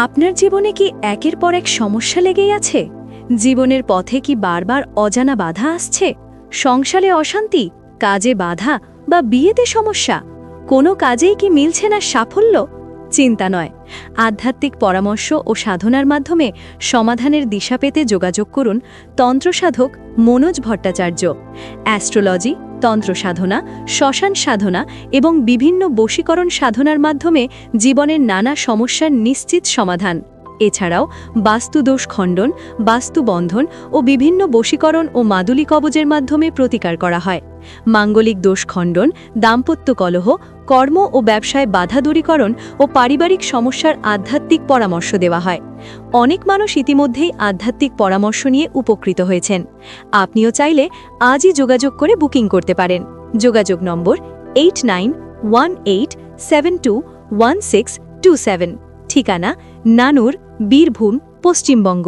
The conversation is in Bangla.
আপনার জীবনে কি একের পর এক সমস্যা লেগেই আছে? জীবনের পথে কি বারবার অজানা বাধা আসছে? সংসারে অশান্তি, কাজে বাধা বা বিয়েতে সমস্যা? কোনো কাজেই কি মিলছে না সাফল্য? চিন্তা নয়, আধ্যাত্মিক পরামর্শ ও সাধনার মাধ্যমে সমাধানের দিশা পেতে যোগাযোগ করুন তন্ত্রসাধক মনোজ ভট্টাচার্য। অ্যাস্ট্রোলজি, তন্ত্র সাধনা, শ্মশান সাধনা এবং বিভিন্ন বশীকরণ সাধনার মাধ্যমে জীবনের নানা সমস্যার নিশ্চিত সমাধান। এছাড়াও বাস্তুদোষ খণ্ডন, বাস্তুবন্ধন ও বিভিন্ন বশীকরণ ও মাদুলি কবজের মাধ্যমে প্রতিকার করা হয়। মাঙ্গলিক দোষ খণ্ডন, দাম্পত্য কলহ, কর্ম ও ব্যবসায় বাধা দূরীকরণ ও পারিবারিক সমস্যার আধ্যাত্মিক পরামর্শ দেওয়া হয়। অনেক মানুষ ইতিমধ্যেই আধ্যাত্মিক পরামর্শ নিয়ে উপকৃত হয়েছেন। আপনিও চাইলে আজই যোগাযোগ করে বুকিং করতে পারেন। যোগাযোগ নম্বর 8918721627। ঠিকানা নানুর, বীরভূম, পশ্চিমবঙ্গ।